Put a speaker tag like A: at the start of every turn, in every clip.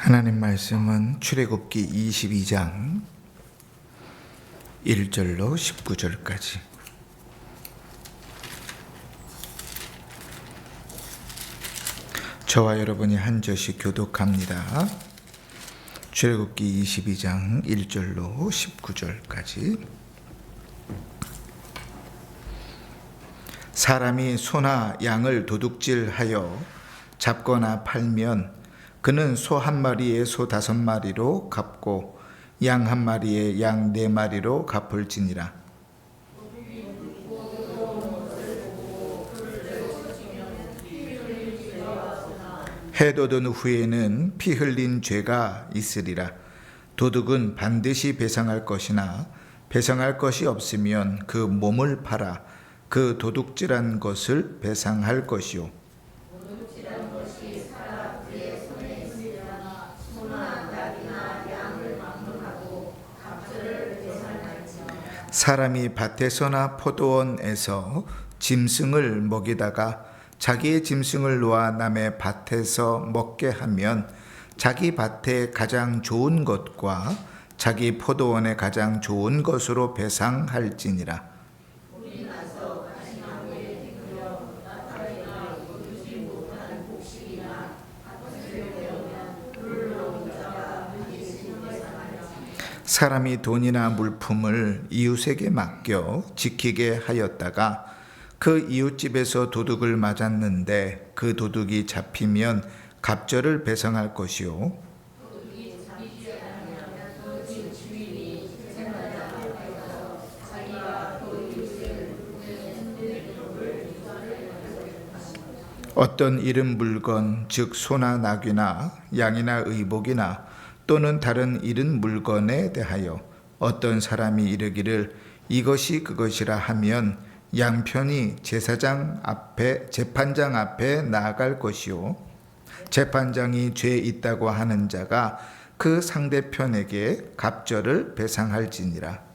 A: 하나님 말씀은 출애굽기 22장 1절로 19절까지. 저와 여러분이 한 절씩 교독합니다. 출애굽기 22장 1절로 19절까지. 사람이 소나 양을 도둑질하여 잡거나 팔면 그는 소 한 마리에 소 5마리로 갚고 양 한 마리에 양 4마리로 갚을지니라. 해 돋은 후에는 피 흘린 죄가 있으리라. 도둑은 반드시 배상할 것이나 배상할 것이 없으면 그 몸을 팔아 그 도둑질한 것을 배상할 것이요. 사람이 밭에서나 포도원에서 짐승을 먹이다가 자기의 짐승을 놓아 남의 밭에서 먹게 하면 자기 밭에 가장 좋은 것과 자기 포도원에 가장 좋은 것으로 배상할지니라. 사람이 돈이나 물품을 이웃에게 맡겨 지키게 하였다가 그 이웃집에서 도둑을 맞았는데 그 도둑이 잡히면 갑절을 배상할 것이요. 어떤 잃은 물건, 즉 소나 나귀나 양이나 의복이나 또는 다른 잃은 물건에 대하여 어떤 사람이 이르기를 이것이 그것이라 하면 양편이 재판장 앞에 나아갈 것이요. 재판장이 죄 있다고 하는 자가 그 상대편에게 갑절을 배상할지니라.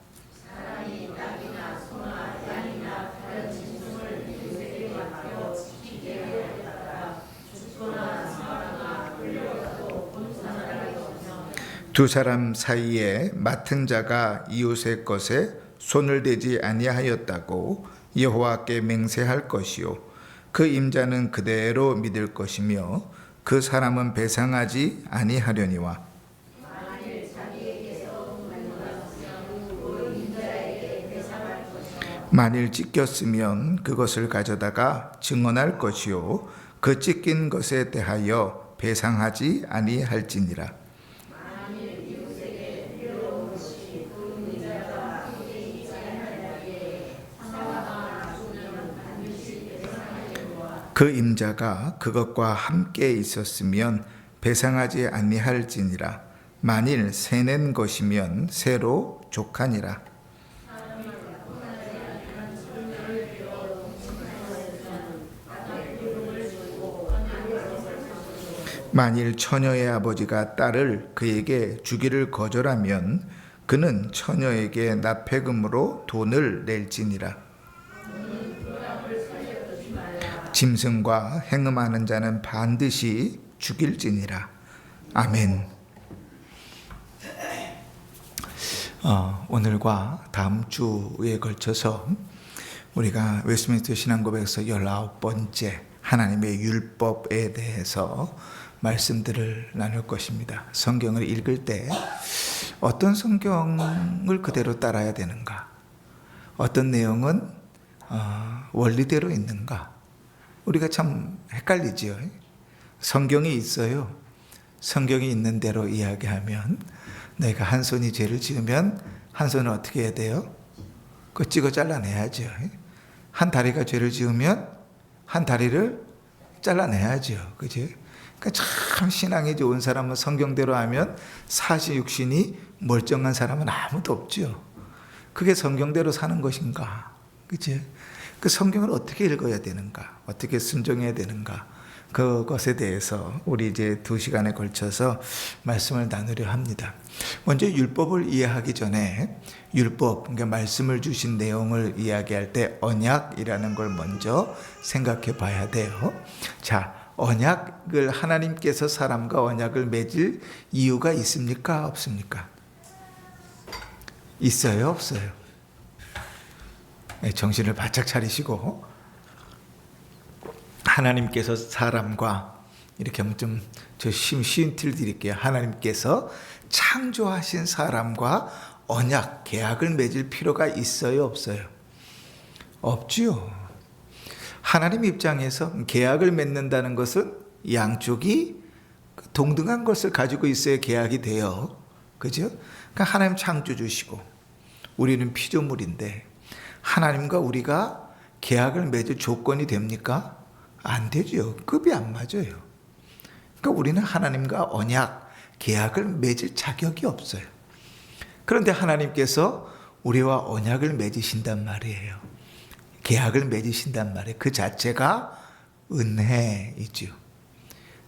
A: 두 사람 사이에 맡은 자가 이웃의 것에 손을 대지 아니하였다고 여호와께 맹세할 것이요. 그 임자는 그대로 믿을 것이며 그 사람은 배상하지 아니하려니와. 만일 찢겼으면 그것을 가져다가 증언할 것이요. 그 찢긴 것에 대하여 배상하지 아니할지니라. 그 임자가 그것과 함께 있었으면 배상하지 아니할지니라. 만일 새낸 것이면 새로 족하니라. 만일 처녀의 아버지가 딸을 그에게 주기를 거절하면 그는 처녀에게 납폐금으로 돈을 낼지니라. 짐승과 행음하는 자는 반드시 죽일지니라. 아멘. 오늘과 다음 주에 걸쳐서 우리가 웨스트민스터 신앙고백에서 19번째 하나님의 율법에 대해서 말씀들을 나눌 것입니다. 성경을 읽을 때 어떤 성경을 그대로 따라야 되는가? 어떤 내용은 원리대로 있는가? 우리가 참 헷갈리지요. 성경이 있어요. 성경이 있는 대로 이야기하면 내가 한 손이 죄를 지으면 한 손은 어떻게 해야 돼요? 그거 찍어 잘라내야죠. 한 다리가 죄를 지으면 한 다리를 잘라내야죠. 그지? 그러니까 참 신앙이 좋은 사람은 성경대로 하면 사시육신이 멀쩡한 사람은 아무도 없죠. 그게 성경대로 사는 것인가? 그지? 그 성경을 어떻게 읽어야 되는가? 어떻게 순종해야 되는가? 그것에 대해서 우리 이제 2시간에 걸쳐서 말씀을 나누려 합니다. 먼저 율법을 이해하기 전에 율법, 그러니까 말씀을 주신 내용을 이야기할 때 언약이라는 걸 먼저 생각해 봐야 돼요. 자, 언약을 하나님께서 사람과 언약을 맺을 이유가 있습니까? 없습니까? 있어요? 없어요? 네, 정신을 바짝 차리시고 하나님께서 사람과 이렇게 하면 좀 저 쉬운 팁을 드릴게요. 하나님께서 창조하신 사람과 언약, 계약을 맺을 필요가 있어요? 없어요? 없지요. 하나님 입장에서 계약을 맺는다는 것은 양쪽이 동등한 것을 가지고 있어야 계약이 돼요. 그죠? 그러니까 하나님 창조주시고 우리는 피조물인데 하나님과 우리가 계약을 맺을 조건이 됩니까? 안 되죠. 급이 안 맞아요. 그러니까 우리는 하나님과 언약, 계약을 맺을 자격이 없어요. 그런데 하나님께서 우리와 언약을 맺으신단 말이에요. 계약을 맺으신단 말이에요. 그 자체가 은혜이죠.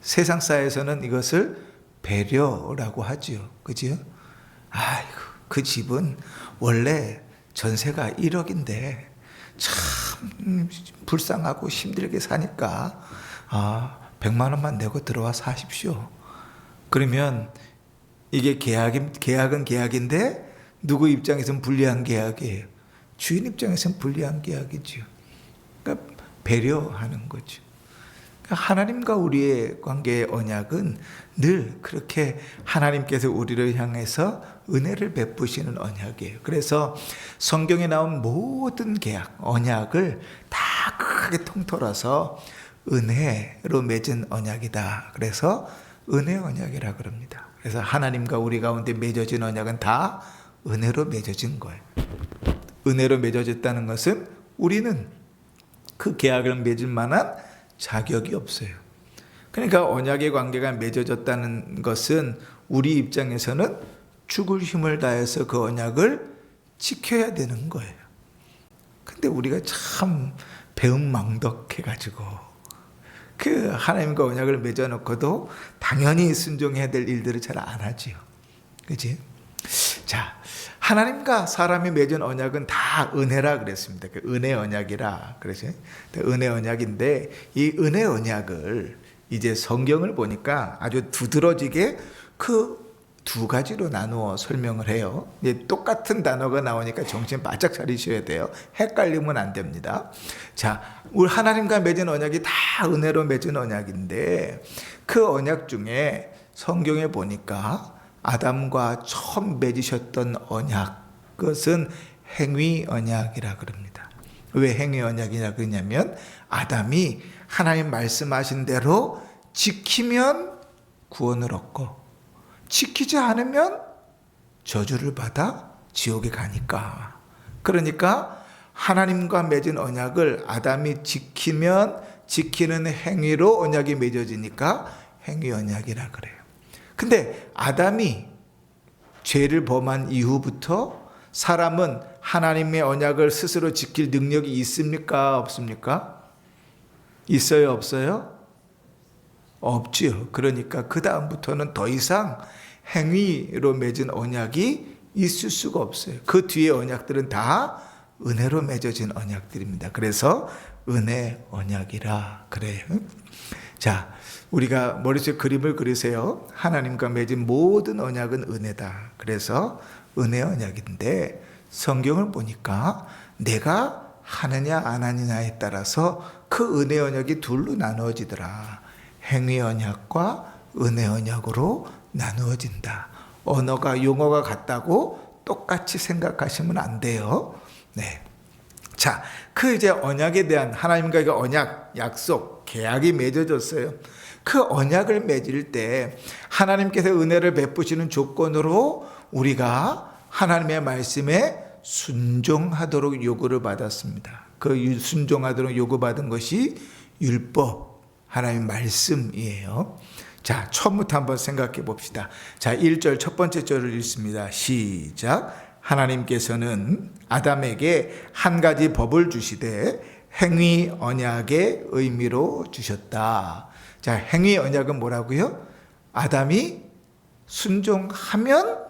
A: 세상 사회에서는 이것을 배려라고 하죠. 그죠? 아이고, 그 집은 원래 전세가 1억인데 참 불쌍하고 힘들게 사니까 100만 원만 내고 들어와 사십시오. 그러면 이게 계약은 계약인데 누구 입장에서는 불리한 계약이에요. 주인 입장에서는 불리한 계약이죠. 그러니까 배려하는 거죠. 그러니까 하나님과 우리의 관계의 언약은 늘 그렇게 하나님께서 우리를 향해서 은혜를 베푸시는 언약이에요. 그래서 성경에 나온 모든 계약, 언약을 다 크게 통틀어서 은혜로 맺은 언약이다. 그래서 은혜 언약이라 그럽니다. 그래서 하나님과 우리 가운데 맺어진 언약은 다 은혜로 맺어진 거예요. 은혜로 맺어졌다는 것은 우리는 그 계약을 맺을 만한 자격이 없어요. 그러니까 언약의 관계가 맺어졌다는 것은 우리 입장에서는 죽을 힘을 다해서 그 언약을 지켜야 되는 거예요. 근데 우리가 참 배은망덕해가지고 그 하나님과 언약을 맺어놓고도 당연히 순종해야 될 일들을 잘 안 하지요. 그치? 자, 하나님과 사람이 맺은 언약은 다 은혜라 그랬습니다. 그 은혜 언약이라 그래서 은혜 언약인데 이 은혜 언약을 이제 성경을 보니까 아주 두드러지게 그 두 가지로 나누어 설명을 해요. 이제 똑같은 단어가 나오니까 정신 바짝 차리셔야 돼요. 헷갈리면 안 됩니다. 자, 우리 하나님과 맺은 언약이 다 은혜로 맺은 언약인데 그 언약 중에 성경에 보니까 아담과 처음 맺으셨던 언약, 그것은 행위 언약이라 그럽니다. 왜 행위 언약이냐 그러냐면 아담이 하나님 말씀하신 대로 지키면 구원을 얻고 지키지 않으면 저주를 받아 지옥에 가니까. 그러니까 하나님과 맺은 언약을 아담이 지키면 지키는 행위로 언약이 맺어지니까 행위 언약이라 그래요. 근데 아담이 죄를 범한 이후부터 사람은 하나님의 언약을 스스로 지킬 능력이 있습니까? 없습니까? 있어요? 없어요? 없지요. 그러니까 그 다음부터는 더 이상 행위로 맺은 언약이 있을 수가 없어요. 그 뒤에 언약들은 다 은혜로 맺어진 언약들입니다. 그래서 은혜 언약이라 그래요. 자, 우리가 머릿속에 그림을 그리세요. 하나님과 맺은 모든 언약은 은혜다. 그래서 은혜 언약인데 성경을 보니까 내가 하느냐 안 하느냐에 따라서 그 은혜 언약이 둘로 나누어지더라. 행위 언약과 은혜 언약으로 나누어진다. 언어가 용어가 같다고 똑같이 생각하시면 안 돼요. 네. 자, 그 이제 언약에 대한 하나님과의 언약, 약속, 계약이 맺어졌어요. 그 언약을 맺을 때 하나님께서 은혜를 베푸시는 조건으로 우리가 하나님의 말씀에 순종하도록 요구를 받았습니다. 그 순종하도록 요구받은 것이 율법, 하나님의 말씀이에요. 자, 처음부터 한번 생각해 봅시다. 자, 1절 첫 번째 절을 읽습니다. 시작. 하나님께서는 아담에게 한 가지 법을 주시되 행위 언약의 의미로 주셨다. 자, 행위 언약은 뭐라고요? 아담이 순종하면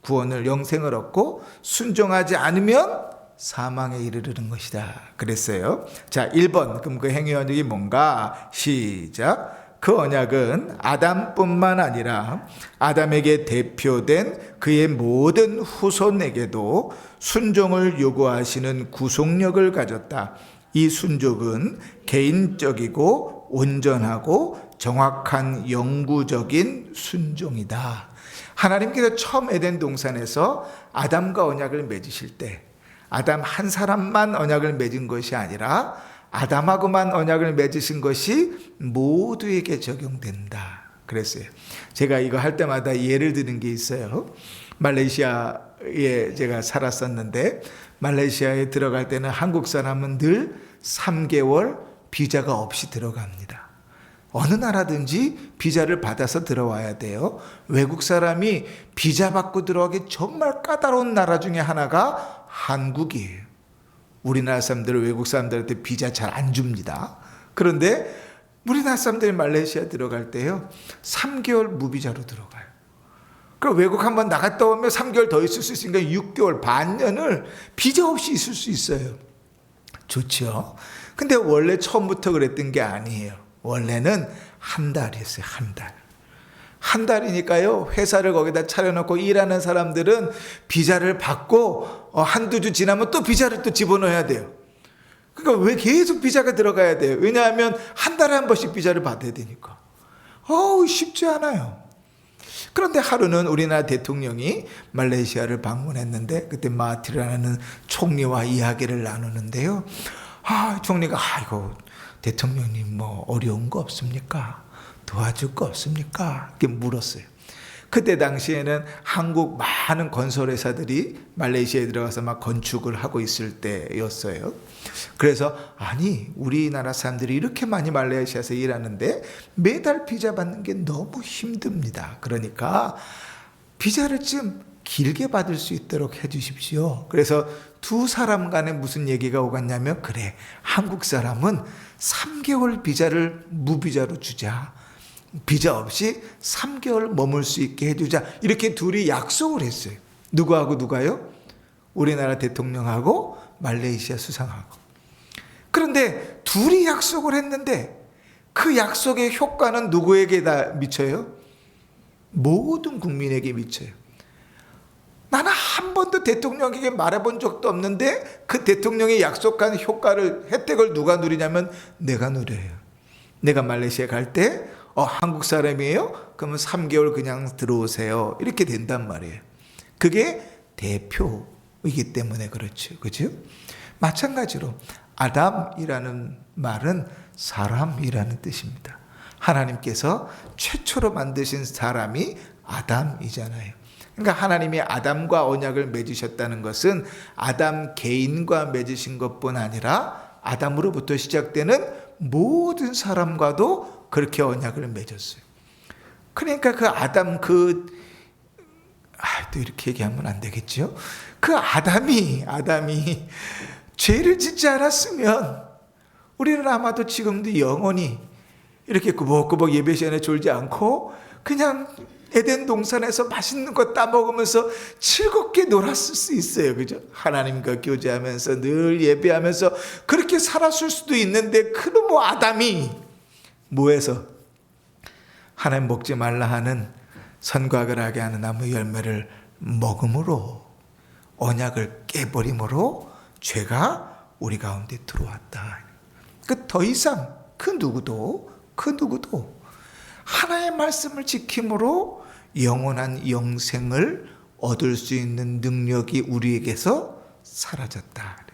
A: 구원을 영생을 얻고 순종하지 않으면 사망에 이르르는 것이다 그랬어요. 자, 1번. 그럼 그 행위 언약이 뭔가? 시작. 그 언약은 아담뿐만 아니라 아담에게 대표된 그의 모든 후손에게도 순종을 요구하시는 구속력을 가졌다. 이 순종은 개인적이고 온전하고 정확한 영구적인 순종이다. 하나님께서 처음 에덴 동산에서 아담과 언약을 맺으실 때 아담 한 사람만 언약을 맺은 것이 아니라 아담하고만 언약을 맺으신 것이 모두에게 적용된다 그랬어요. 제가 이거 할 때마다 예를 드는 게 있어요. 말레이시아에 제가 살았었는데 말레이시아에 들어갈 때는 한국 사람은 늘 3개월 비자가 없이 들어갑니다. 어느 나라든지 비자를 받아서 들어와야 돼요. 외국 사람이 비자 받고 들어가기 정말 까다로운 나라 중에 하나가 한국이에요. 우리나라 사람들은 외국 사람들한테 비자 잘 안 줍니다. 그런데 우리나라 사람들이 말레이시아 들어갈 때요 3개월 무비자로 들어가요. 그럼 외국 한번 나갔다 오면 3개월 더 있을 수 있으니까 6개월 반년을 비자 없이 있을 수 있어요. 좋죠. 근데 원래 처음부터 그랬던 게 아니에요. 원래는 한 달이었어요. 한 달이니까요 회사를 거기다 차려놓고 일하는 사람들은 비자를 받고 한두 주 지나면 또 비자를 또 집어넣어야 돼요. 그러니까 왜 계속 비자가 들어가야 돼요? 왜냐하면 한 달에 한 번씩 비자를 받아야 되니까. 쉽지 않아요. 그런데 하루는 우리나라 대통령이 말레이시아를 방문했는데 그때 마하티르라는 총리와 이야기를 나누는데요. 총리가 아이고 대통령님 뭐 어려운 거 없습니까? 도와줄 거 없습니까? 이렇게 물었어요. 그때 당시에는 한국 많은 건설회사들이 말레이시아에 들어가서 막 건축을 하고 있을 때였어요. 그래서 아니 우리나라 사람들이 이렇게 많이 말레이시아에서 일하는데 매달 비자 받는 게 너무 힘듭니다. 그러니까 비자를 좀 길게 받을 수 있도록 해 주십시오. 그래서 두 사람 간에 무슨 얘기가 오갔냐면 그래 한국 사람은 3개월 비자를 무비자로 주자. 비자 없이 3개월 머물 수 있게 해주자. 이렇게 둘이 약속을 했어요. 누구하고 누가요? 우리나라 대통령하고 말레이시아 수상하고. 그런데 둘이 약속을 했는데 그 약속의 효과는 누구에게 다 미쳐요? 모든 국민에게 미쳐요. 나는 한 번도 대통령에게 말해본 적도 없는데 그 대통령이 약속한 혜택을 누가 누리냐면 내가 누려요. 내가 말레이시아 갈 때 한국 사람이에요? 그러면 3개월 그냥 들어오세요. 이렇게 된단 말이에요. 그게 대표이기 때문에 그렇죠. 그죠? 마찬가지로 아담이라는 말은 사람이라는 뜻입니다. 하나님께서 최초로 만드신 사람이 아담이잖아요. 그러니까 하나님이 아담과 언약을 맺으셨다는 것은 아담 개인과 맺으신 것뿐 아니라 아담으로부터 시작되는 모든 사람과도 그렇게 언약을 맺었어요. 그러니까 그 아담 또 이렇게 얘기하면 안 되겠죠. 그 아담이 죄를 짓지 않았으면 우리는 아마도 지금도 영원히 이렇게 꾸벅꾸벅 예배 시간에 졸지 않고 그냥 에덴 동산에서 맛있는 거 따먹으면서 즐겁게 놀았을 수 있어요. 그죠? 하나님과 교제하면서 늘 예배하면서 그렇게 살았을 수도 있는데 그놈의 아담이 뭐해서 하나님 먹지 말라 하는 선악을 하게 하는 나무 열매를 먹음으로 언약을 깨버림으로 죄가 우리 가운데 들어왔다. 더 이상 그 누구도 하나의 말씀을 지킴으로 영원한 영생을 얻을 수 있는 능력이 우리에게서 사라졌다.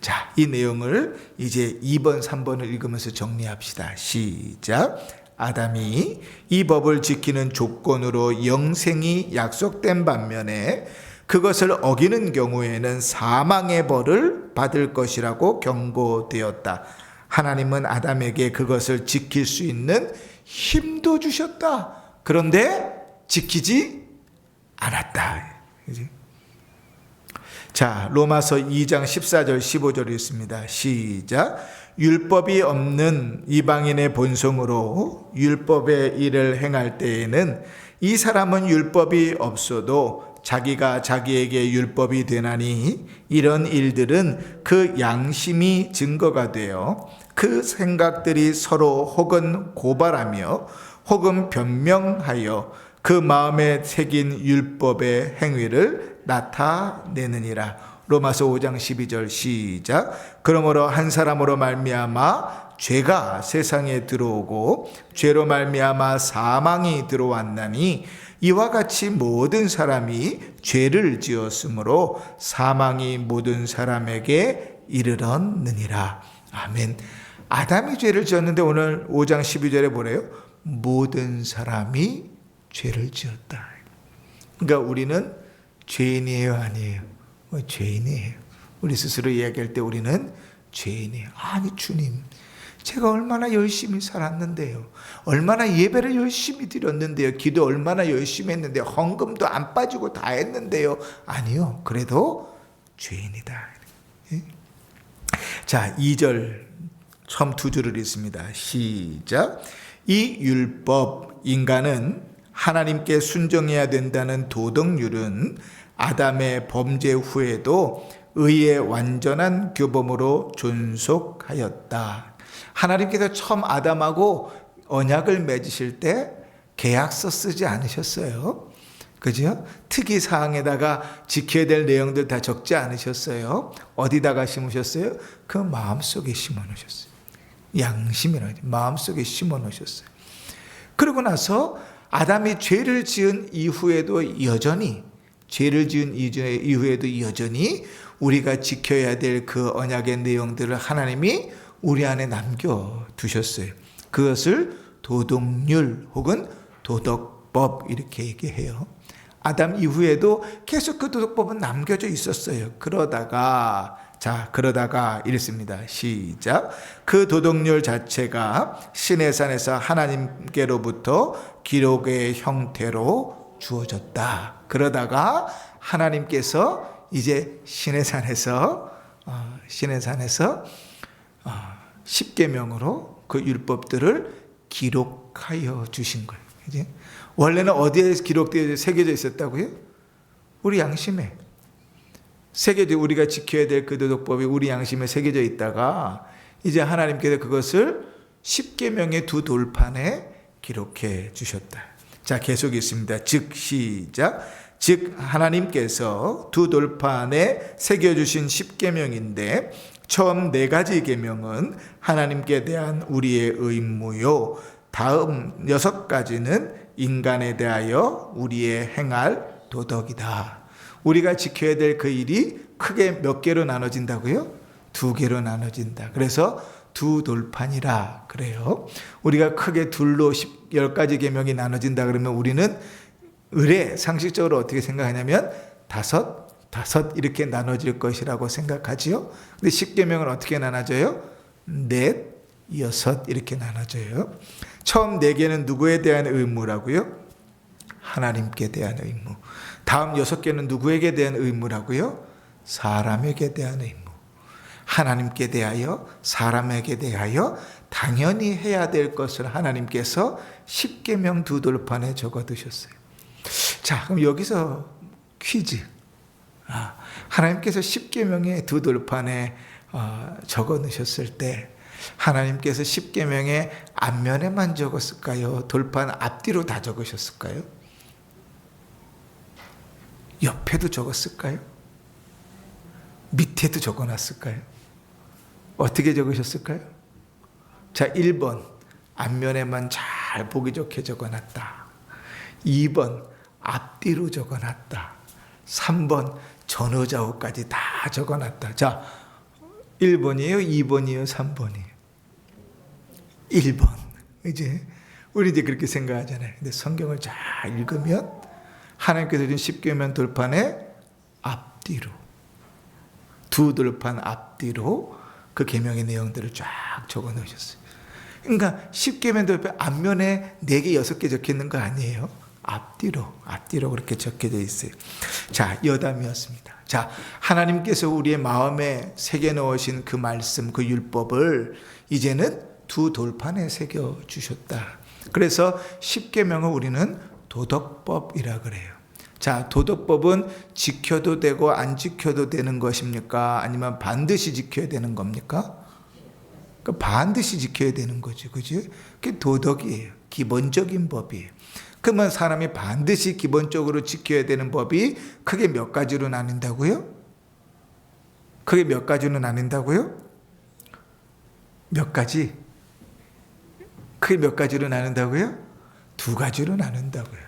A: 자, 이 내용을 이제 2번, 3번을 읽으면서 정리합시다. 시작. 아담이 이 법을 지키는 조건으로 영생이 약속된 반면에 그것을 어기는 경우에는 사망의 벌을 받을 것이라고 경고되었다. 하나님은 아담에게 그것을 지킬 수 있는 힘도 주셨다. 그런데 지키지 않았다. 자, 로마서 2장 14절 15절 읽습니다. 시작. 율법이 없는 이방인의 본성으로 율법의 일을 행할 때에는 이 사람은 율법이 없어도 자기가 자기에게 율법이 되나니 이런 일들은 그 양심이 증거가 되어 그 생각들이 서로 혹은 고발하며 혹은 변명하여 그 마음에 새긴 율법의 행위를 나타내느니라. 로마서 5장 12절 시작. 그러므로 한 사람으로 말미암아 죄가 세상에 들어오고 죄로 말미암아 사망이 들어왔나니 이와 같이 모든 사람이 죄를 지었으므로 사망이 모든 사람에게 이르렀느니라. 아멘. 아담이 죄를 지었는데 오늘 5장 12절에 뭐래요? 모든 사람이 죄를 지었다. 그러니까 우리는 죄인이에요, 아니에요? 죄인이에요. 우리 스스로 이야기할 때 우리는 죄인이에요. 아니 주님, 제가 얼마나 열심히 살았는데요, 얼마나 예배를 열심히 드렸는데요, 기도 얼마나 열심히 했는데요, 헌금도 안 빠지고 다 했는데요. 아니요, 그래도 죄인이다. 자, 2절 처음 두 줄을 읽습니다. 시작. 이 율법, 인간은 하나님께 순종해야 된다는 도덕률은 아담의 범죄 후에도 의의 완전한 규범으로 존속하였다. 하나님께서 처음 아담하고 언약을 맺으실 때 계약서 쓰지 않으셨어요. 그죠? 특이사항에다가 지켜야 될 내용들 다 적지 않으셨어요. 어디다가 심으셨어요? 그 마음속에 심어 놓으셨어요. 양심이라고 마음속에 심어 놓으셨어요. 그러고 나서 아담이 죄를 지은 이후에도 여전히 우리가 지켜야 될 그 언약의 내용들을 하나님이 우리 안에 남겨두셨어요. 그것을 도덕률 혹은 도덕법 이렇게 얘기해요. 아담 이후에도 계속 그 도덕법은 남겨져 있었어요. 그러다가 이랬습니다. 시작. 그 도덕률 자체가 시내산에서 하나님께로부터 기록의 형태로 주어졌다. 그러다가 하나님께서 이제 시내산에서 십계명으로 그 율법들을 기록하여 주신 거예요. 이제 원래는 어디에 기록되어 새겨져 있었다고요? 우리 양심에 새겨져, 우리가 지켜야 될 그 도덕법이 우리 양심에 새겨져 있다가 이제 하나님께서 그것을 십계명의 두 돌판에 기록해 주셨다. 자, 계속 있습니다. 즉 시작. 즉 하나님께서 두 돌판에 새겨주신 십계명인데 처음 4가지 계명은 하나님께 대한 우리의 의무요, 다음 6가지는 인간에 대하여 우리의 행할 도덕이다. 우리가 지켜야 될 그 일이 크게 몇 개로 나눠진다고요? 2개로 나눠진다. 그래서 두 돌판이라 그래요. 우리가 크게 둘로 10가지 계명이 나눠진다 그러면 우리는 상식적으로 어떻게 생각하냐면 다섯 이렇게 나눠질 것이라고 생각하지요. 근데 10계명은 어떻게 나눠져요? 4, 6 이렇게 나눠져요. 처음 4개는 누구에 대한 의무라고요? 하나님께 대한 의무. 다음 6개는 누구에게 대한 의무라고요? 사람에게 대한 의무. 하나님께 대하여, 사람에게 대하여 당연히 해야 될 것을 하나님께서 십계명 두 돌판에 적어두셨어요. 자, 그럼 여기서 퀴즈. 하나님께서 십계명의 두 돌판에 적어놓으셨을 때 하나님께서 십계명의 앞면에만 적었을까요? 돌판 앞뒤로 다 적으셨을까요? 옆에도 적었을까요? 밑에도 적어놨을까요? 어떻게 적으셨을까요? 자, 1번 앞면에만 잘 보기 좋게 적어놨다. 2번 앞뒤로 적어놨다. 3번 전어좌우까지 다 적어놨다. 자, 1번이에요? 2번이에요? 3번이에요? 1번. 우리 이제 그렇게 생각하잖아요. 근데 성경을 잘 읽으면 하나님께서 준 십계명 돌판에 앞뒤로, 두 돌판 앞뒤로 그 계명의 내용들을 쫙 적어 놓으셨어요. 그러니까 십계명 돌판 앞면에 4개, 6개 적혀 있는 거 아니에요? 앞뒤로 그렇게 적혀져 있어요. 자, 여담이었습니다. 자, 하나님께서 우리의 마음에 새겨 넣으신 그 말씀, 그 율법을 이제는 두 돌판에 새겨 주셨다. 그래서 십계명을 우리는 도덕법이라 그래요. 자, 도덕법은 지켜도 되고 안 지켜도 되는 것입니까? 아니면 반드시 지켜야 되는 겁니까? 반드시 지켜야 되는 거죠. 그지? 그게 도덕이에요. 기본적인 법이에요. 그러면 사람이 반드시 기본적으로 지켜야 되는 법이 크게 몇 가지로 나뉜다고요? 크게 몇 가지로 나뉜다고요? 몇 가지? 크게 몇 가지로 나눈다고요? 두 가지로 나눈다고요.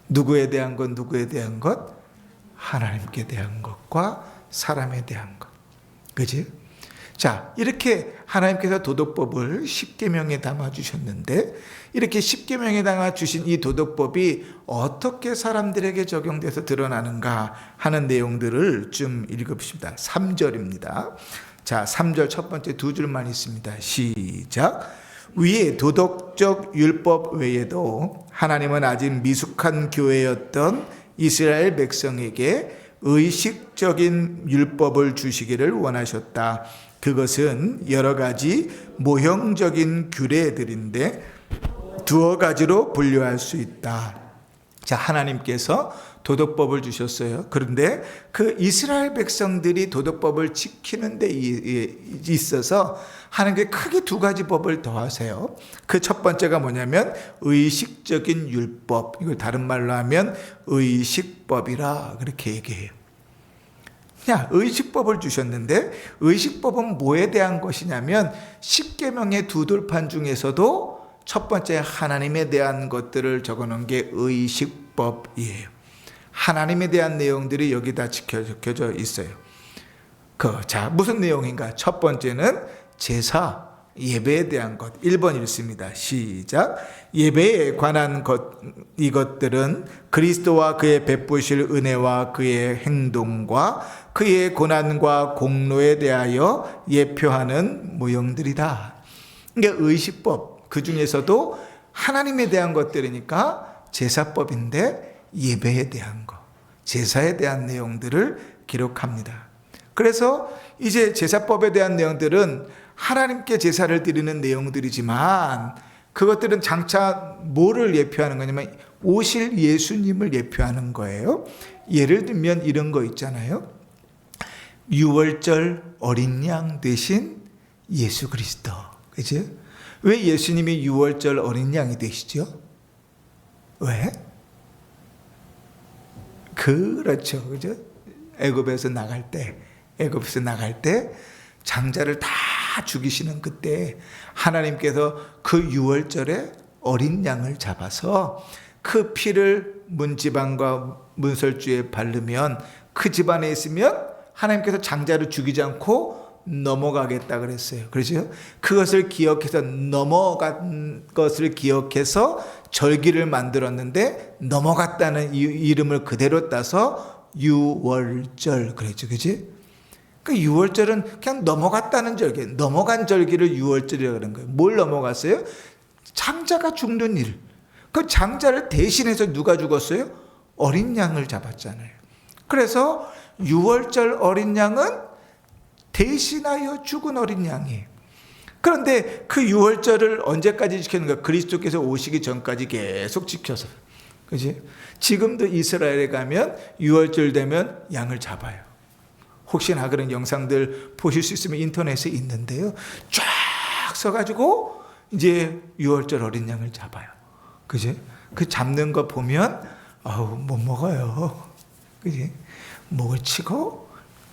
A: 누구에 대한 것, 누구에 대한 것? 하나님께 대한 것과 사람에 대한 것. 그지? 자, 이렇게 하나님께서 도덕법을 10계명에 담아주셨는데, 이렇게 10계명에 담아주신 이 도덕법이 어떻게 사람들에게 적용돼서 드러나는가 하는 내용들을 좀 읽어봅시다. 3절입니다. 자, 3절 첫 번째 두 줄만 있습니다. 시작. 위에 도덕적 율법 외에도 하나님은 아직 미숙한 교회였던 이스라엘 백성에게 의식적인 율법을 주시기를 원하셨다. 그것은 여러 가지 모형적인 규례들인데 두어 가지로 분류할 수 있다. 자, 하나님께서 도덕법을 주셨어요. 그런데 그 이스라엘 백성들이 도덕법을 지키는 데 있어서 하나님께 크게 두 가지 법을 더하세요. 그 첫 번째가 뭐냐면 의식적인 율법. 이걸 다른 말로 하면 의식법이라 그렇게 얘기해요. 야, 의식법을 주셨는데 의식법은 뭐에 대한 것이냐면 10계명의 두 돌판 중에서도 첫 번째 하나님에 대한 것들을 적어놓은 게 의식법이에요. 하나님에 대한 내용들이 여기다 적혀져 있어요. 자, 무슨 내용인가? 첫 번째는 제사, 예배에 대한 것. 1번 읽습니다. 시작. 예배에 관한 이것들은 그리스도와 그의 베푸실 은혜와 그의 행동과 그의 고난과 공로에 대하여 예표하는 모형들이다. 이게 의식법. 그 중에서도 하나님에 대한 것들이니까 제사법인데 예배에 대한 것, 제사에 대한 내용들을 기록합니다. 그래서 이제 제사법에 대한 내용들은 하나님께 제사를 드리는 내용들이지만 그것들은 장차 뭐를 예표하는 거냐면 오실 예수님을 예표하는 거예요. 예를 들면 이런 거 있잖아요. 유월절 어린 양 대신 예수 그리스도. 그죠? 왜 예수님이 유월절 어린 양이 되시죠? 왜? 그렇죠. 그죠? 애굽에서 나갈 때 장자를 다 죽이시는 그때 하나님께서 그 유월절에 어린 양을 잡아서 그 피를 문지방과 문설주에 바르면 그 집안에 있으면 하나님께서 장자를 죽이지 않고 넘어가겠다 그랬어요. 그렇죠? 그것을 기억해서 넘어간 것을 기억해서 절기를 만들었는데 넘어갔다는 이름을 그대로 따서 유월절 그랬죠. 그렇지? 그 유월절은 그냥 넘어갔다는 절기, 넘어간 절기를 유월절이라고 그런 거예요. 뭘 넘어갔어요? 장자가 죽는 일. 그 장자를 대신해서 누가 죽었어요? 어린 양을 잡았잖아요. 그래서 유월절 어린 양은 대신하여 죽은 어린 양이에요. 그런데 그 유월절을 언제까지 지켰는가? 그리스도께서 오시기 전까지 계속 지켜서. 그지? 지금도 이스라엘에 가면 유월절 되면 양을 잡아요. 혹시나 그런 영상들 보실 수 있으면 인터넷에 있는데요. 쫙 서가지고 이제 유월절 어린 양을 잡아요. 그지? 그 잡는 거 보면 못 먹어요. 그지? 목을 치고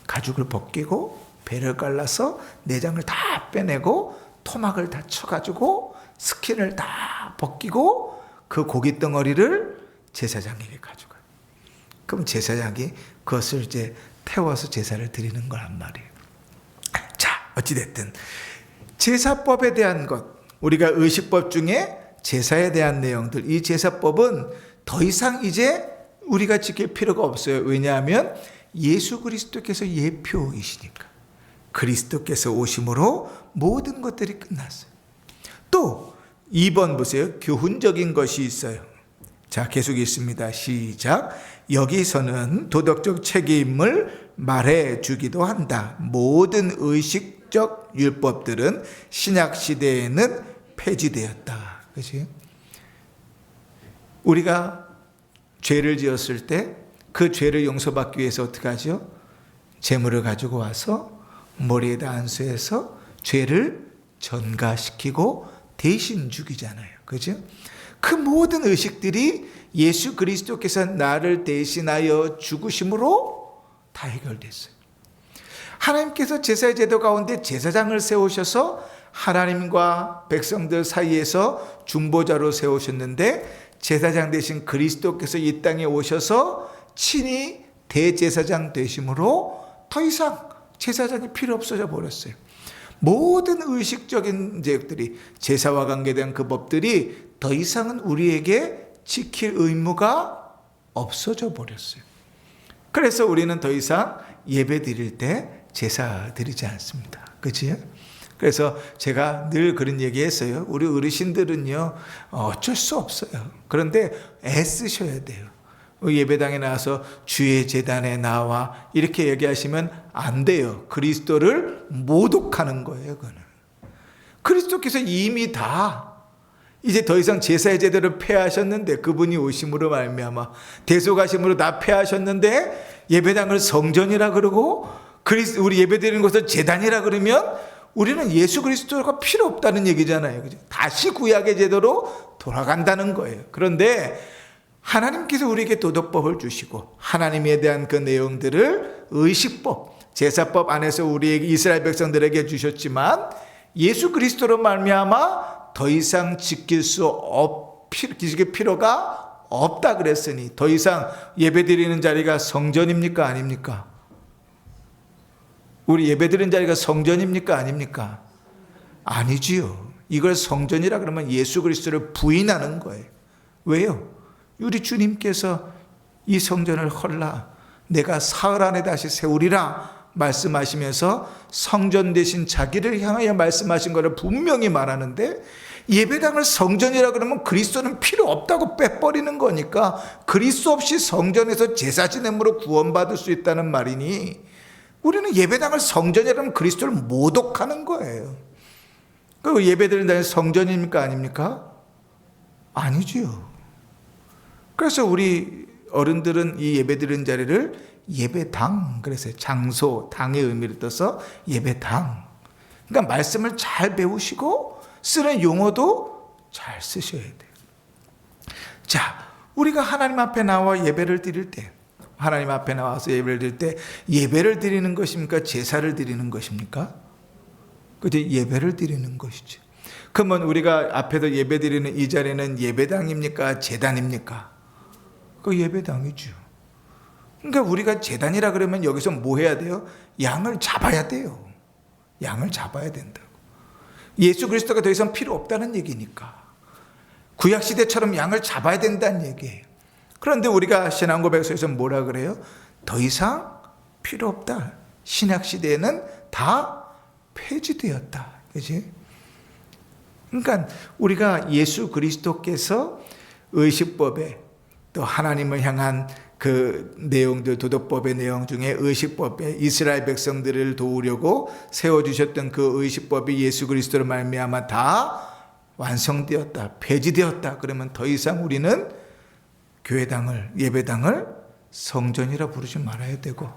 A: 가죽을 벗기고 배를 갈라서 내장을 다 빼내고 토막을 다 쳐가지고 스킨을 다 벗기고 그 고기 덩어리를 제사장에게 가져가요. 그럼 제사장이 그것을 이제 태워서 제사를 드리는 거란 말이에요. 자, 어찌됐든 제사법에 대한 것, 우리가 의식법 중에 제사에 대한 내용들, 이 제사법은 더 이상 이제 우리가 지킬 필요가 없어요. 왜냐하면 예수 그리스도께서 예표이시니까. 그리스도께서 오심으로 모든 것들이 끝났어요. 또 2번 보세요. 교훈적인 것이 있어요. 자, 계속 있습니다. 시작. 여기서는 도덕적 책임을 말해 주기도 한다. 모든 의식적 율법들은 신약 시대에는 폐지되었다. 그렇지? 우리가 죄를 지었을 때 그 죄를 용서받기 위해서 어떻게 하죠? 제물을 가지고 와서 머리에다 안수해서 죄를 전가시키고 대신 죽이잖아요. 그죠? 그 모든 의식들이 예수 그리스도께서 나를 대신하여 죽으심으로 다 해결됐어요. 하나님께서 제사의 제도 가운데 제사장을 세우셔서 하나님과 백성들 사이에서 중보자로 세우셨는데, 제사장 대신 그리스도께서 이 땅에 오셔서 친히 대제사장 되심으로 더 이상 제사장이 필요 없어져 버렸어요. 모든 의식적인 것들이, 제사와 관계된 그 법들이 더 이상은 우리에게 지킬 의무가 없어져 버렸어요. 그래서 우리는 더 이상 예배 드릴 때 제사 드리지 않습니다. 그치? 그래서 제가 늘 그런 얘기 했어요. 우리 어르신들은요, 어쩔 수 없어요. 그런데 애쓰셔야 돼요. 예배당에 나와서 주의 제단에 나와 이렇게 얘기하시면 안 돼요. 그리스도를 모독하는 거예요. 그거는 그리스도께서 이미 다 이제 더 이상 제사의 제대로 폐하셨는데, 그분이 오심으로 말미암아 대속하심으로 다 폐하셨는데, 예배당을 성전이라 그러고 우리 예배드리는 것을 제단이라 그러면 우리는 예수 그리스도가 필요 없다는 얘기잖아요. 그죠? 다시 구약의 제도로 돌아간다는 거예요. 그런데 하나님께서 우리에게 도덕법을 주시고 하나님에 대한 그 내용들을 의식법, 제사법 안에서 우리에게, 이스라엘 백성들에게 주셨지만, 예수 그리스도로 말미암아 더 이상 지킬 필요가 없다 그랬으니 더 이상 예배드리는 자리가 성전입니까 아닙니까? 우리 예배드리는 자리가 성전입니까 아닙니까? 아니지요. 이걸 성전이라 그러면 예수 그리스도를 부인하는 거예요. 왜요? 우리 주님께서 이 성전을 헐라 내가 사흘 안에 다시 세우리라 말씀하시면서 성전 대신 자기를 향하여 말씀하신 것을 분명히 말하는데, 예배당을 성전이라 그러면 그리스도는 필요 없다고 빼버리는 거니까 그리스도 없이 성전에서 제사 지냄으로 구원받을 수 있다는 말이니, 우리는 예배당을 성전이라면 그리스도를 모독하는 거예요. 그 예배드리는 데는 성전입니까 아닙니까? 아니지요. 그래서 우리 어른들은 이 예배드리는 자리를 예배당, 그래서 장소, 당의 의미를 떠서 예배당. 그러니까 말씀을 잘 배우시고 쓰는 용어도 잘 쓰셔야 돼요. 자, 우리가 하나님 앞에 나와 예배를 드릴 때, 하나님 앞에 나와서 예배를 드릴 때 예배를 드리는 것입니까? 제사를 드리는 것입니까? 그죠? 예배를 드리는 것이죠. 그러면 우리가 앞에서 예배 드리는 이 자리는 예배당입니까? 제단입니까? 그 예배당이죠. 그러니까 우리가 제단이라 그러면 여기서 뭐 해야 돼요? 양을 잡아야 돼요. 양을 잡아야 된다고. 예수 그리스도가 더 이상 필요 없다는 얘기니까. 구약시대처럼 양을 잡아야 된다는 얘기예요. 그런데 우리가 신앙고백서에서 뭐라 그래요? 더 이상 필요 없다. 신약시대에는 다 폐지되었다. 그치? 그러니까 우리가 예수 그리스도께서 의식법에, 또 하나님을 향한 그 내용들, 도덕법의 내용 중에 의식법에 이스라엘 백성들을 도우려고 세워주셨던 그 의식법이 예수 그리스도로 말미암아 다 완성되었다, 폐지되었다. 그러면 더 이상 우리는 교회당을, 예배당을 성전이라 부르지 말아야 되고,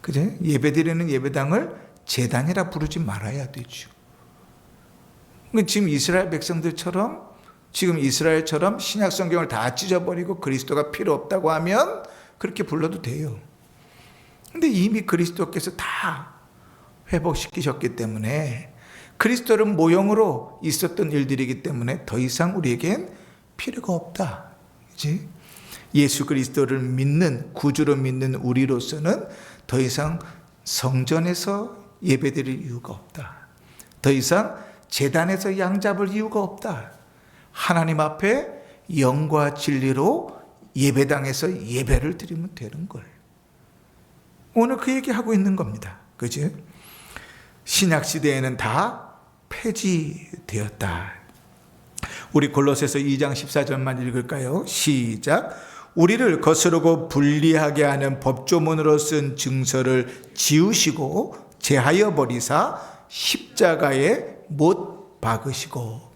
A: 그죠? 예배드리는 예배당을 제단이라 부르지 말아야 되죠. 지금 이스라엘 백성들처럼, 지금 이스라엘처럼 신약 성경을 다 찢어버리고 그리스도가 필요 없다고 하면 그렇게 불러도 돼요. 근데 이미 그리스도께서 다 회복시키셨기 때문에, 그리스도를 모형으로 있었던 일들이기 때문에 더 이상 우리에겐 필요가 없다. 그치? 예수 그리스도를 믿는, 구주로 믿는 우리로서는 더 이상 성전에서 예배드릴 이유가 없다. 더 이상 제단에서 양 잡을 이유가 없다. 하나님 앞에 영과 진리로 예배당에서 예배를 드리면 되는 거예요. 오늘 그 얘기하고 있는 겁니다. 그죠? 신약시대에는 다 폐지되었다. 우리 골로새서 2장 14절만 읽을까요? 시작. 우리를 거스르고 분리하게 하는 법조문으로 쓴 증서를 지우시고 제하여 버리사 십자가에 못 박으시고,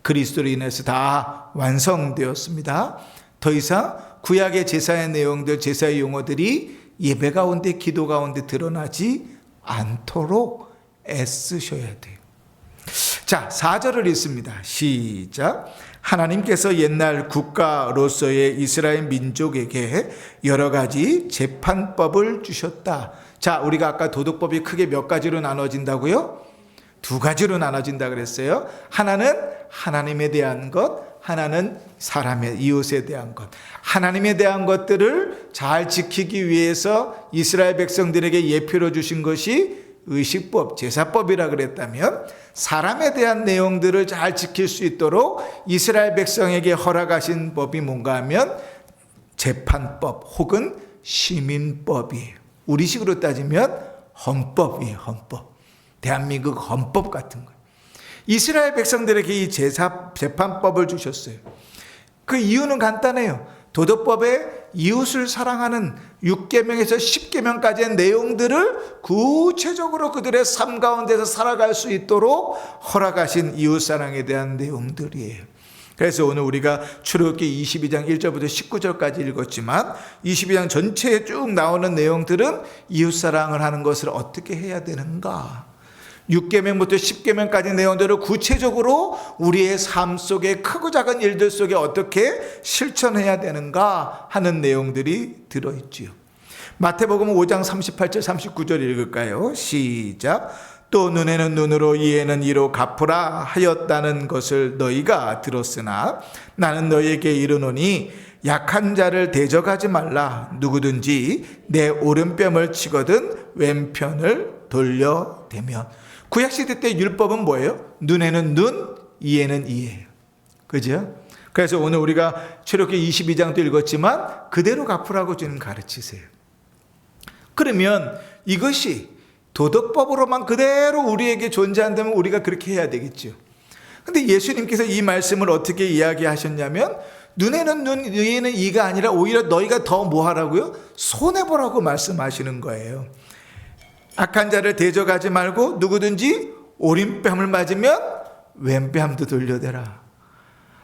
A: 그리스도로 인해서 다 완성되었습니다. 더 이상 구약의 제사의 내용들, 제사의 용어들이 예배 가운데, 기도 가운데 드러나지 않도록 애쓰셔야 돼요. 자, 4절을 읽습니다. 시작. 하나님께서 옛날 국가로서의 이스라엘 민족에게 여러 가지 재판법을 주셨다. 자, 우리가 아까 도덕법이 크게 몇 가지로 나눠진다고요? 2가지로 나눠진다 그랬어요. 하나는 하나님에 대한 것, 하나는 사람의 이웃에 대한 것. 하나님에 대한 것들을 잘 지키기 위해서 이스라엘 백성들에게 예표로 주신 것이 의식법, 제사법이라 그랬다면, 사람에 대한 내용들을 잘 지킬 수 있도록 이스라엘 백성에게 허락하신 법이 뭔가 하면 재판법 혹은 시민법이에요. 우리식으로 따지면 헌법이에요. 헌법. 대한민국 헌법 같은 거예요. 이스라엘 백성들에게 이 재판법을 주셨어요. 그 이유는 간단해요. 도덕법에 이웃을 사랑하는 6계명에서 10계명까지의 내용들을 구체적으로 그들의 삶 가운데서 살아갈 수 있도록 허락하신 이웃사랑에 대한 내용들이에요. 그래서 오늘 우리가 출애굽기 22장 1절부터 19절까지 읽었지만 22장 전체에 쭉 나오는 내용들은 이웃사랑을 하는 것을 어떻게 해야 되는가, 6계명부터 10계명까지 내용들을 구체적으로 우리의 삶 속에 크고 작은 일들 속에 어떻게 실천해야 되는가 하는 내용들이 들어있지요. 마태복음 5장 38절 39절 읽을까요? 시작. 또 눈에는 눈으로 이에는 이로 갚으라 하였다는 것을 너희가 들었으나 나는 너희에게 이르노니 약한 자를 대적하지 말라. 누구든지 내 오른뺨을 치거든 왼편을 돌려대면. 구약시대 때 율법은 뭐예요? 눈에는 눈, 이에는 이예요. 그죠? 그래서 오늘 우리가 출애굽기 22장도 읽었지만 그대로 갚으라고 주님 가르치세요. 그러면 이것이 도덕법으로만 그대로 우리에게 존재한다면 우리가 그렇게 해야 되겠죠. 근데 예수님께서 이 말씀을 어떻게 이야기하셨냐면 눈에는 눈, 이에는 이가 아니라 오히려 너희가 더 뭐 하라고요? 손해보라고 말씀하시는 거예요. 악한 자를 대적하지 말고 누구든지 오른뺨을 맞으면 왼뺨도 돌려대라.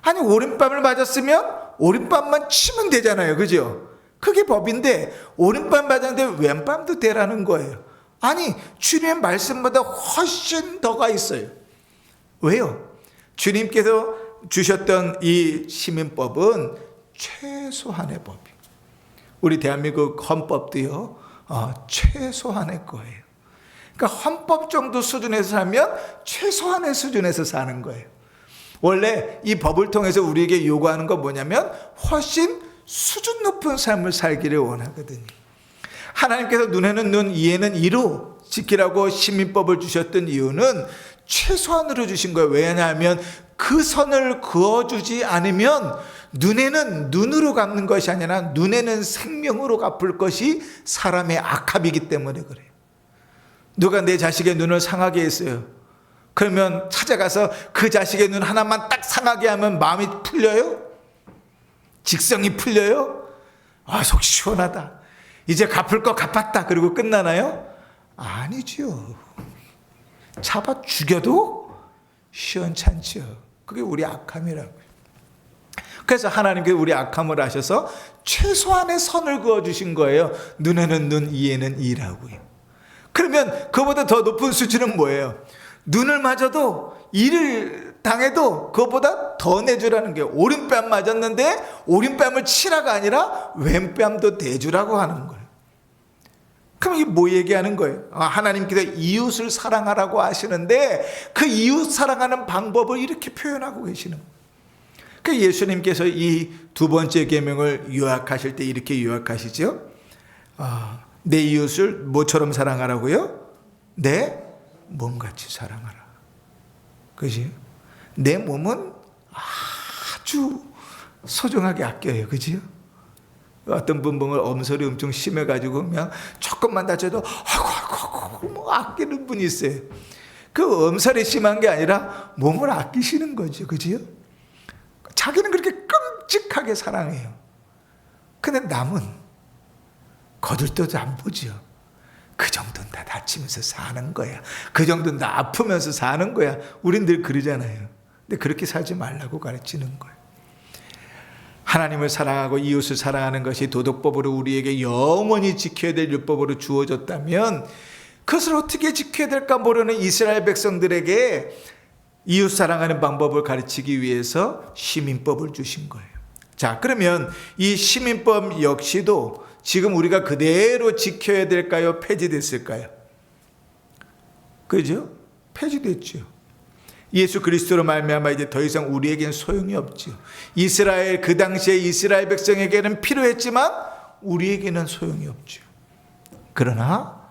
A: 아니, 오른뺨을 맞았으면 오른뺨만 치면 되잖아요. 그죠? 그게 법인데 오른뺨 맞았는데 왼뺨도 대라는 거예요. 아니, 주님의 말씀보다 훨씬 더가 있어요. 왜요? 주님께서 주셨던 이 시민법은 최소한의 법이에요. 우리 대한민국 헌법도요, 최소한의 거예요. 그러니까 헌법 정도 수준에서 살면 최소한의 수준에서 사는 거예요. 원래 이 법을 통해서 우리에게 요구하는 건 뭐냐면 훨씬 수준 높은 삶을 살기를 원하거든요. 하나님께서 눈에는 눈, 이에는 이로 지키라고 시민법을 주셨던 이유는 최소한으로 주신 거예요. 왜냐하면 그 선을 그어주지 않으면 눈에는 눈으로 갚는 것이 아니라 눈에는 생명으로 갚을 것이 사람의 악합이기 때문에 그래요. 누가 내 자식의 눈을 상하게 했어요. 그러면 찾아가서 그 자식의 눈 하나만 딱 상하게 하면 마음이 풀려요? 직성이 풀려요? 속 시원하다. 이제 갚을 거 갚았다. 그리고 끝나나요? 아니죠. 잡아 죽여도 시원찮죠. 그게 우리 악함이라고요. 그래서 하나님께서 우리 악함을 아셔서 최소한의 선을 그어주신 거예요. 눈에는 눈, 이에는 이라고요. 그러면 그보다 더 높은 수준은 뭐예요? 눈을 맞아도 이를 당해도 그보다 더 내주라는 게, 오른뺨 맞았는데 오른뺨을 치라가 아니라 왼뺨도 대주라고 하는 거예요. 그럼 이게 뭐 얘기하는 거예요? 하나님께서 이웃을 사랑하라고 하시는데 그 이웃 사랑하는 방법을 이렇게 표현하고 계시는 거예요. 그 예수님께서 이 두 번째 계명을 요약하실 때 이렇게 요약하시죠. 내 이웃을 뭐처럼 사랑하라고요? 내 몸같이 사랑하라. 그지? 내 몸은 아주 소중하게 아껴요. 그지요? 어떤 분 보면 엄살이 엄청 심해가지고 그냥 조금만 다쳐도 아이고 뭐 아끼는 분이 있어요. 그 엄살이 심한 게 아니라 몸을 아끼시는 거죠. 그지요? 자기는 그렇게 끔찍하게 사랑해요. 근데 남은 거들떠도 안 보죠. 그 정도는 다 다치면서 사는 거야. 그 정도는 다 아프면서 사는 거야. 우린 늘 그러잖아요. 근데 그렇게 살지 말라고 가르치는 거예요. 하나님을 사랑하고 이웃을 사랑하는 것이 도덕법으로 우리에게 영원히 지켜야 될 율법으로 주어졌다면 그것을 어떻게 지켜야 될까 모르는 이스라엘 백성들에게 이웃 사랑하는 방법을 가르치기 위해서 시민법을 주신 거예요. 자, 그러면 이 시민법 역시도 지금 우리가 그대로 지켜야 될까요? 폐지됐을까요? 그죠? 폐지됐죠. 예수 그리스도로 말미암아 이제 더 이상 우리에겐 소용이 없죠. 이스라엘, 그 당시에 이스라엘 백성에게는 필요했지만 우리에게는 소용이 없죠. 그러나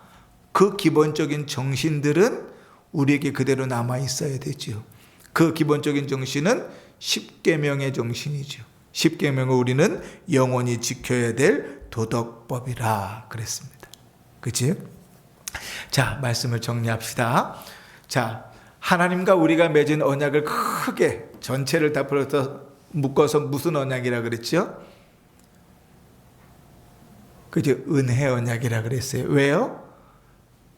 A: 그 기본적인 정신들은 우리에게 그대로 남아 있어야 되죠. 그 기본적인 정신은 십계명의 정신이죠. 십계명을 우리는 영원히 지켜야 될 도덕법이라 그랬습니다. 그치? 자, 말씀을 정리합시다. 자, 하나님과 우리가 맺은 언약을 크게 전체를 다 묶어서 무슨 언약이라 그랬죠? 그죠? 은혜 언약이라 그랬어요. 왜요?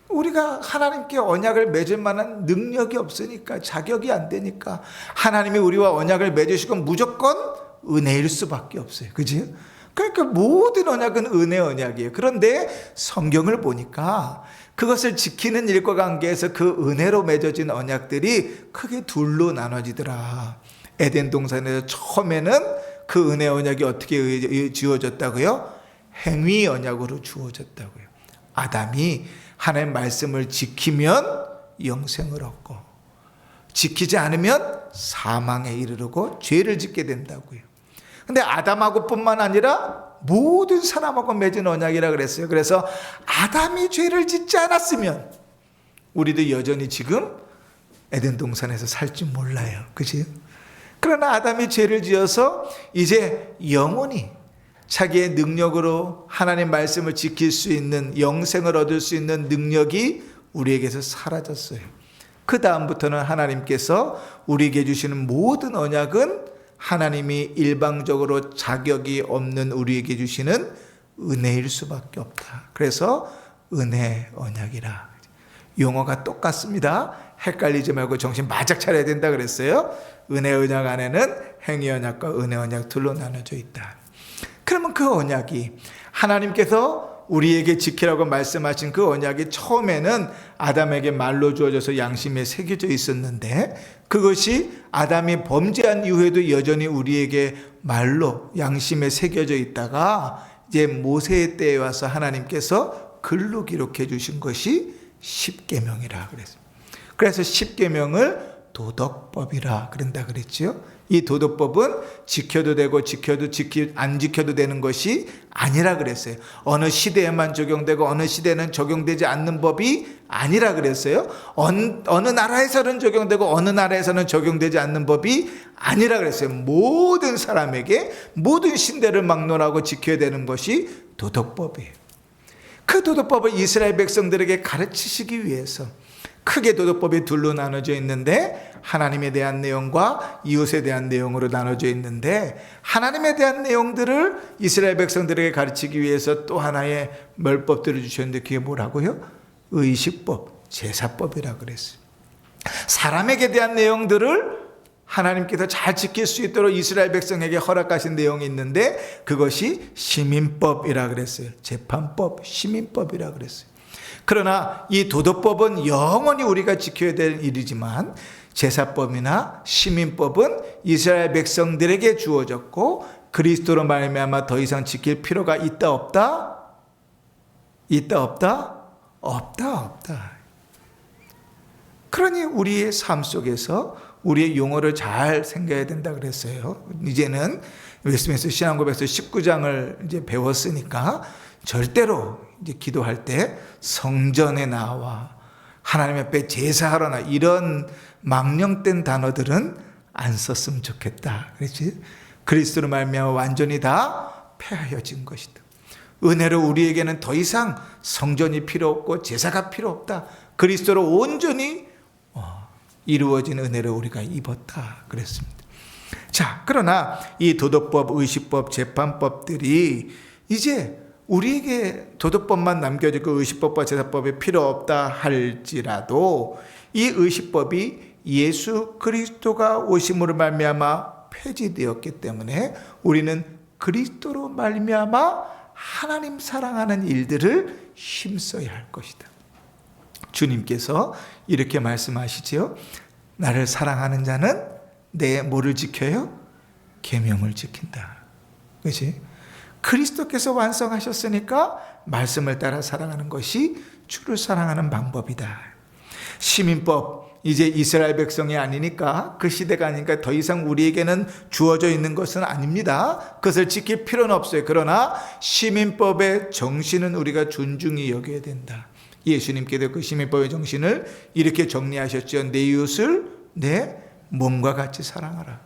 A: 우리가 하나님께 언약을 맺을 만한 능력이 없으니까, 자격이 안 되니까 하나님이 우리와 언약을 맺으시고 무조건 은혜일 수밖에 없어요. 그지? 그러니까 모든 언약은 은혜 언약이에요. 그런데 성경을 보니까 그것을 지키는 일과 관계에서 그 은혜로 맺어진 언약들이 크게 둘로 나눠지더라. 에덴 동산에서 처음에는 그 은혜 언약이 어떻게 지어졌다고요? 행위 언약으로 주어졌다고요. 아담이 하나님의 말씀을 지키면 영생을 얻고 지키지 않으면 사망에 이르르고 죄를 짓게 된다고요. 근데 아담하고 뿐만 아니라 모든 사람하고 맺은 언약이라 그랬어요. 그래서 아담이 죄를 짓지 않았으면 우리도 여전히 지금 에덴 동산에서 살지 몰라요. 그치? 그러나 아담이 죄를 지어서 이제 영원히 자기의 능력으로 하나님 말씀을 지킬 수 있는, 영생을 얻을 수 있는 능력이 우리에게서 사라졌어요. 그 다음부터는 하나님께서 우리에게 주시는 모든 언약은 하나님이 일방적으로 자격이 없는 우리에게 주시는 은혜일 수밖에 없다. 그래서 은혜 언약이라. 용어가 똑같습니다. 헷갈리지 말고 정신 바짝 차려야 된다 그랬어요. 은혜 언약 안에는 행위 언약과 은혜 언약 둘로 나눠져 있다. 그러면 그 언약이 하나님께서 우리에게 지키라고 말씀하신 그 언약이 처음에는 아담에게 말로 주어져서 양심에 새겨져 있었는데 그것이 아담이 범죄한 이후에도 여전히 우리에게 말로 양심에 새겨져 있다가 이제 모세의 때에 와서 하나님께서 글로 기록해 주신 것이 십계명이라 그랬습니다. 그래서 십계명을 도덕법이라 그런다 그랬죠. 이 도덕법은 지켜도 되고 안 지켜도 되는 것이 아니라 그랬어요. 어느 시대에만 적용되고 어느 시대는 적용되지 않는 법이 아니라 그랬어요. 어느 나라에서는 적용되고 어느 나라에서는 적용되지 않는 법이 아니라 그랬어요. 모든 사람에게 모든 신대를 막론하고 지켜야 되는 것이 도덕법이에요. 그 도덕법을 이스라엘 백성들에게 가르치시기 위해서 크게 도덕법이 둘로 나눠져 있는데 하나님에 대한 내용과 이웃에 대한 내용으로 나눠져 있는데 하나님에 대한 내용들을 이스라엘 백성들에게 가르치기 위해서 또 하나의 멸법들을 주셨는데 그게 뭐라고요? 의식법, 제사법이라고 그랬어요. 사람에게 대한 내용들을 하나님께서 잘 지킬 수 있도록 이스라엘 백성에게 허락하신 내용이 있는데 그것이 시민법이라 그랬어요. 재판법, 시민법이라 그랬어요. 그러나 이 도덕법은 영원히 우리가 지켜야 될 일이지만 제사법이나 시민법은 이스라엘 백성들에게 주어졌고 그리스도로 말미암아 더 이상 지킬 필요가 있다 없다? 있다 없다? 없다. 그러니 우리의 삶 속에서 우리의 용어를 잘 생겨야 된다 그랬어요. 이제는 웨스트민스터 신앙고백서 19장을 이제 배웠으니까 절대로 이제 기도할 때 성전에 나와 하나님 앞에 제사하러 나 이런 망령된 단어들은 안 썼으면 좋겠다. 그렇지? 그리스도로 말미암아 완전히 다 폐하여진 것이다. 은혜로 우리에게는 더 이상 성전이 필요 없고 제사가 필요 없다. 그리스도로 온전히 이루어진 은혜를 우리가 입었다. 그랬습니다. 자, 그러나 이 도덕법, 의식법, 재판법들이 이제 우리에게 도덕법만 남겨지고 의식법과 제사법이 필요 없다 할지라도 이 의식법이 예수 그리스도가 오심으로 말미암아 폐지되었기 때문에 우리는 그리스도로 말미암아 하나님 사랑하는 일들을 힘써야 할 것이다. 주님께서 이렇게 말씀하시지요. 나를 사랑하는 자는 내 뭐를 지켜요? 계명을 지킨다. 그렇지? 그리스도께서 완성하셨으니까 말씀을 따라 살아가는 것이 주를 사랑하는 방법이다. 시민법, 이제 이스라엘 백성이 아니니까, 그 시대가 아니니까 더 이상 우리에게는 주어져 있는 것은 아닙니다. 그것을 지킬 필요는 없어요. 그러나 시민법의 정신은 우리가 존중히 여겨야 된다. 예수님께서 그 시민법의 정신을 이렇게 정리하셨죠. 내 이웃을 내 몸과 같이 사랑하라.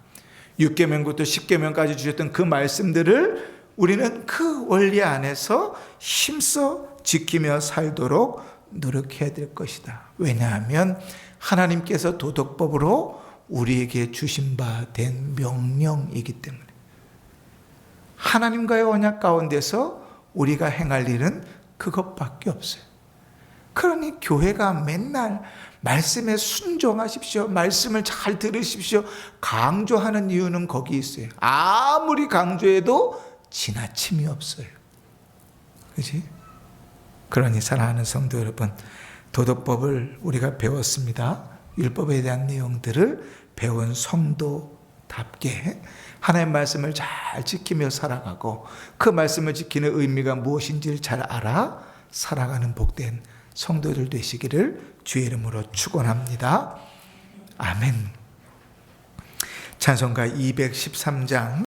A: 6계명부터 10계명까지 주셨던 그 말씀들을 우리는 그 원리 안에서 힘써 지키며 살도록 노력해야 될 것이다. 왜냐하면 하나님께서 도덕법으로 우리에게 주신 바 된 명령이기 때문에, 하나님과의 언약 가운데서 우리가 행할 일은 그것밖에 없어요. 그러니 교회가 맨날 말씀에 순종하십시오, 말씀을 잘 들으십시오 강조하는 이유는 거기 있어요. 아무리 강조해도 지나침이 없어요. 그렇지? 그러니 사랑하는 성도 여러분, 도덕법을 우리가 배웠습니다. 율법에 대한 내용들을 배운 성도답게 하나님의 말씀을 잘 지키며 살아가고, 그 말씀을 지키는 의미가 무엇인지를 잘 알아 살아가는 복된 성도들 되시기를 주의 이름으로 축원합니다. 아멘. 찬송가 213장